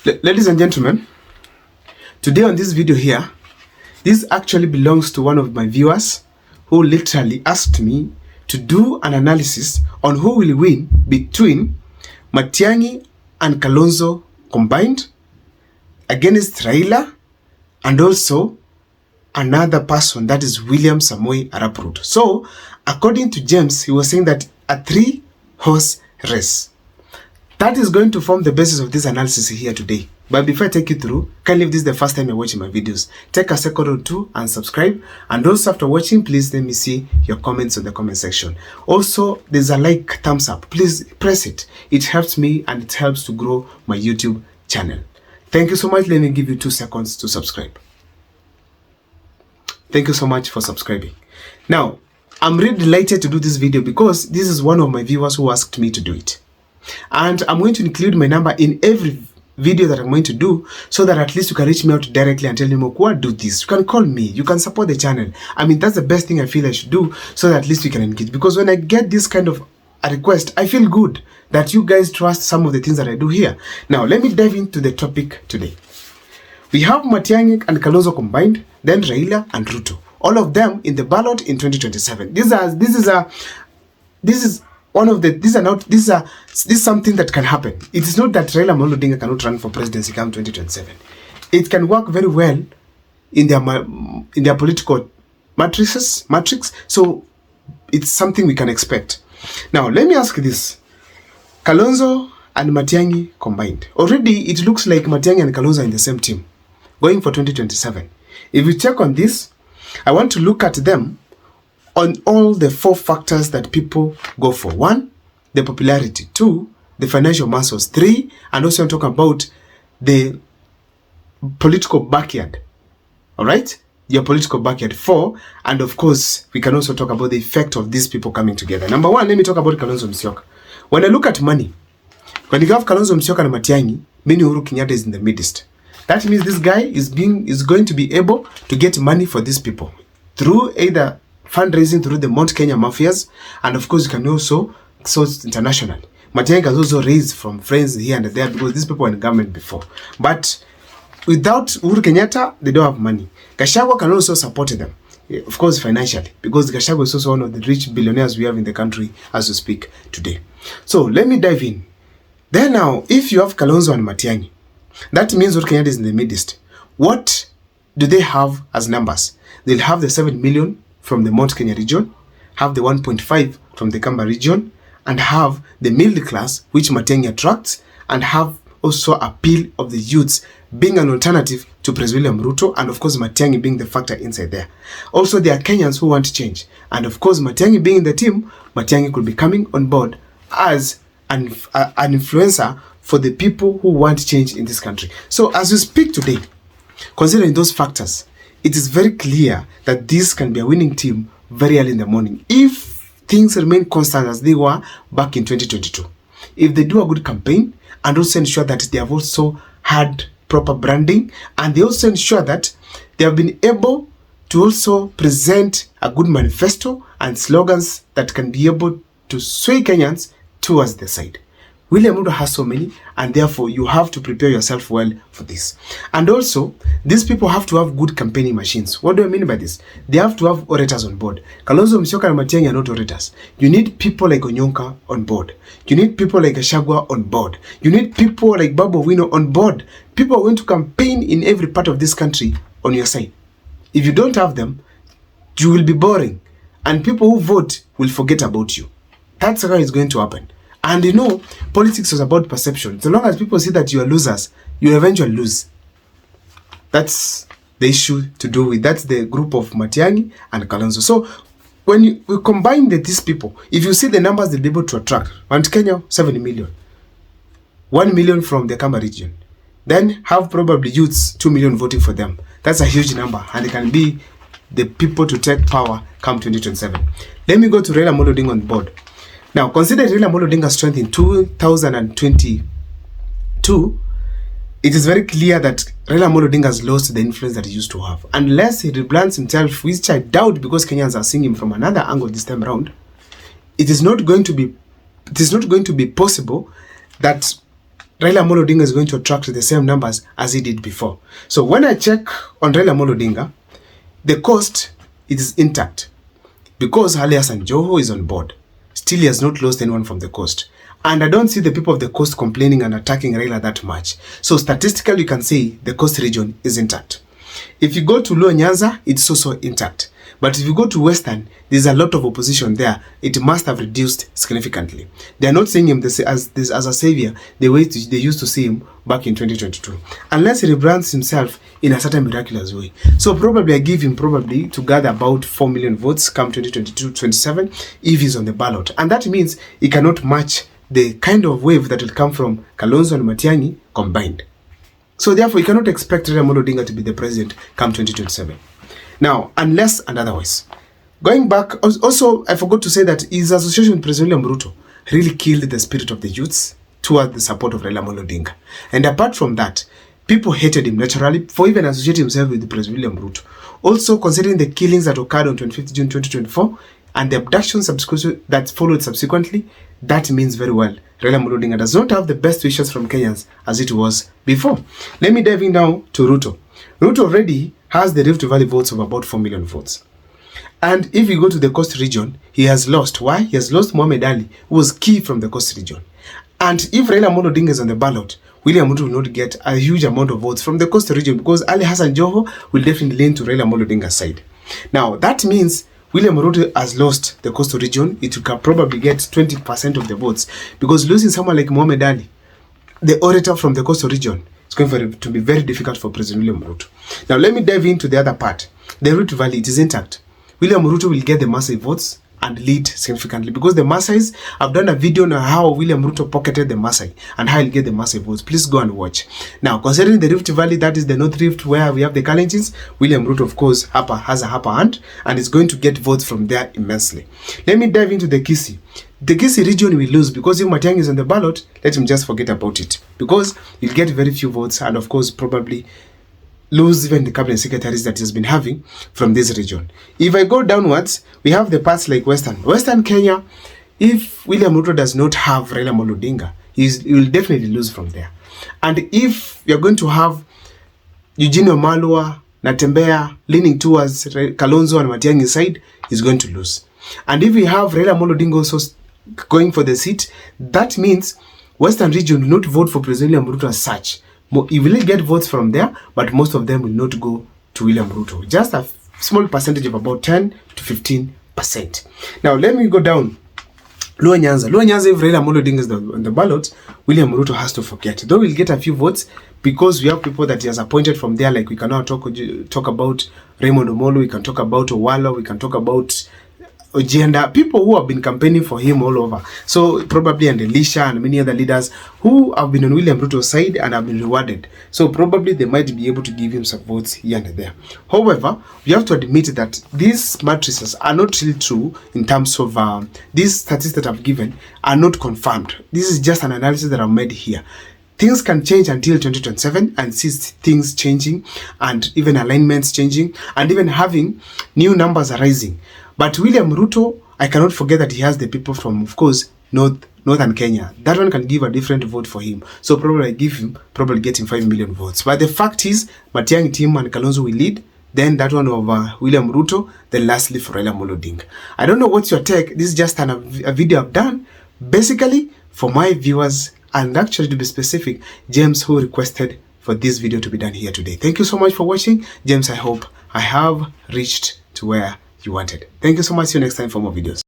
Ladies and gentlemen, today on this video here, this actually belongs to one of my viewers who literally asked me to do an analysis on who will win between Matiang'i and Kalonzo combined against Raila and also another person, that is William Samoei Arap Ruto. So, according to James, he was saying that a 3-horse race. That is going to form the basis of this analysis here today. But before I take you through, kindly if this is the first time you're watching my videos, take a second or two and subscribe. And also after watching, please let me see your comments in the comment section. Also, there's a like, thumbs up. Please press it. It helps me and it helps to grow my YouTube channel. Thank you so much. Let me give you 2 seconds to subscribe. Thank you so much for subscribing. Now, I'm really delighted to do this video because this is one of my viewers who asked me to do it. And I'm going to include my number in every video that I'm going to do so that at least you can reach me out directly and tell me, Mokwa, do this. You can call me. You can support the channel. I mean, that's the best thing I feel I should do so that at least we can engage. Because when I get this kind of a request, I feel good that you guys trust some of the things that I do here. Now, let me dive into the topic today. We have Matiang'i and Kalonzo combined, then Raila and Ruto. All of them in the ballot in 2027. This is something that can happen. It is not that Raila Odinga cannot run for presidency come 2027. It can work very well in their political matrix. So it's something we can expect. Now let me ask this: Kalonzo and Matiang'i combined. Already it looks like Matiang'i and Kalonzo are in the same team, going for 2027. If you check on this, I want to look at them on all the 4 factors that people go for. 1, the popularity. 2, the financial muscles. 3, and also I'm talking about the political backyard. All right? Your political backyard. 4, and of course, we can also talk about the effect of these people coming together. Number 1, let me talk about Kalonzo Musyoka. When I look at money, when you have Kalonzo Musyoka and Matiang'i, meaning Uhuru Kenyatta is in the midst. That means this guy is going to be able to get money for these people through either fundraising through the Mount Kenya mafias, and of course you can also source internationally. Matiang'i has also raised from friends here and there because these people were in government before. But without Uhuru Kenyatta, they don't have money. Gachagua can also support them, of course financially, because Gachagua is also one of the rich billionaires we have in the country as we speak today. So let me dive in. Then now, if you have Kalonzo and Matiang'i, that means Uhuru Kenyatta is in the midst. What do they have as numbers? They'll have the 7 million from the Mount Kenya region, have the 1.5 from the Kamba region, and have the middle class, which Matiang'i attracts, and have also appeal of the youths being an alternative to President William Ruto, and of course Matiang'i being the factor inside there. Also, there are Kenyans who want change, and of course Matiang'i being in the team, Matiang'i could be coming on board as an influencer for the people who want change in this country. So as we speak today, considering those factors, it is very clear that this can be a winning team very early in the morning if things remain constant as they were back in 2022. If they do a good campaign and also ensure that they have also had proper branding, and they also ensure that they have been able to also present a good manifesto and slogans that can be able to sway Kenyans towards their side. William Ruto has so many, and therefore you have to prepare yourself well for this. And also, these people have to have good campaigning machines. What do I mean by this? They have to have orators on board. Kalonzo Musyoka and Matiang'i are not orators. You need people like Onyonka on board. You need people like Gachagua on board. You need people like Babu Owino on board. People are going to campaign in every part of this country on your side. If you don't have them, you will be boring, and people who vote will forget about you. That's how it's going to happen. And you know, politics is about perception. So long as people see that you are losers, you eventually lose. That's the issue to do with. That's the group of Matiang'i and Kalonzo. So when we combine these people, if you see the numbers they'll be able to attract, Mount Kenya, 7 million. 1 million from the Kamba region. Then have probably youths, 2 million voting for them. That's a huge number, and they can be the people to take power come 2027. Let me go to Raila Odinga on board. Now, consider Raila Odinga's strength in 2022. It is very clear that Raila Odinga has lost the influence that he used to have. Unless he rebrands himself, which I doubt because Kenyans are seeing him from another angle this time around, it is not going to be possible that Raila Amolo Odinga is going to attract the same numbers as he did before. So when I check on Raila Amolo Odinga, the cost is intact because Ali Hassan Joho is on board. Still, he has not lost anyone from the coast. And I don't see the people of the coast complaining and attacking Raila that much. So statistically, you can say the coast region is intact. If you go to Luo Nyanza, it's also intact. But if you go to Western, there's a lot of opposition there. It must have reduced significantly. They are not seeing him as a savior the way they used to see him back in 2022. Unless he rebrands himself in a certain miraculous way. So probably I give him probably to gather about 4 million votes come 2022-27 if he's on the ballot. And that means he cannot match the kind of wave that will come from Kalonzo and Matiang'i combined. So therefore, you cannot expect Raila Amolo Odinga to be the president come 2027. Now, unless and otherwise. Going back, also, I forgot to say that his association with President William Ruto really killed the spirit of the youths toward the support of Raila Amolo Odinga. And apart from that, people hated him naturally for even associating himself with President William Ruto. Also, considering the killings that occurred on 25th June 2024 and the abductions that followed subsequently, that means very well Raila Amolo Odinga does not have the best wishes from Kenyans as it was before. Let me dive in now to Ruto. Ruto already has the Rift Valley votes of about 4 million votes. And if you go to the coast region, he has lost. Why? He has lost Mohamed Ali, who was key from the coast region. And if Raila Amolo Odinga is on the ballot, William Ruto will not get a huge amount of votes from the coast region because Ali Hassan Joho will definitely lean to Raila Amolo Odinga's side. Now, that means William Ruto has lost the coastal region. It can probably get 20% of the votes because losing someone like Mohamed Ali, the orator from the coastal region, it's going to be very difficult for President William Ruto. Now, let me dive into the other part. The Rift Valley, it is intact. William Ruto will get the Maasai votes and lead significantly because the Maasais, I've done a video on how William Ruto pocketed the Maasai and how he'll get the Maasai votes. Please go and watch. Now, considering the Rift Valley, that is the North Rift where we have the Kalenjins, William Ruto, of course, has a upper hand and is going to get votes from there immensely. Let me dive into the Kisii. The Kisii region will lose because if Matiang'i is on the ballot, let him just forget about it because he'll get very few votes and, of course, probably lose even the cabinet secretaries that he's been having from this region. If I go downwards, we have the parts like Western Kenya. If William Ruto does not have Raila Amolo Odinga, he will definitely lose from there. And if you're going to have Eugene Wamalwa, Natembeya leaning towards Kalonzo and Matiang'i's side, he's going to lose. And if we have Raila Amolo Odinga also going for the seat, that means Western region will not vote for President William Ruto as such. He will get votes from there, but most of them will not go to William Ruto. Just a small percentage of about 10 to 15%. Now, let me go down. Luo Nyanza. Luo Nyanza, if Raila Amolo Odinga is on the ballot, William Ruto has to forget. Though we'll get a few votes because we have people that he has appointed from there. Like we can now talk about Raymond Omolo, we can talk about Owalo, we can talk about Ojenda, people who have been campaigning for him all over. So probably and Elisha and many other leaders who have been on William Ruto's side and have been rewarded. So probably they might be able to give him some votes here and there. However, we have to admit that these matrices are not really true in terms of these statistics that I've given are not confirmed. This is just an analysis that I've made here. Things can change until 2027 and see things changing and even alignments changing and even having new numbers arising. But William Ruto, I cannot forget that he has the people from, of course, Northern Kenya. That one can give a different vote for him. So probably I give him, probably get him 5 million votes. But the fact is, Matiang'i team and Kalonzo will lead. Then that one of William Ruto. Then lastly for Raila Amolo Odinga. I don't know what's your take. This is just a video I've done. Basically, for my viewers, and actually to be specific, James who requested for this video to be done here today. Thank you so much for watching. James, I hope I have reached to where you wanted. Thank you so much. See you next time for more videos.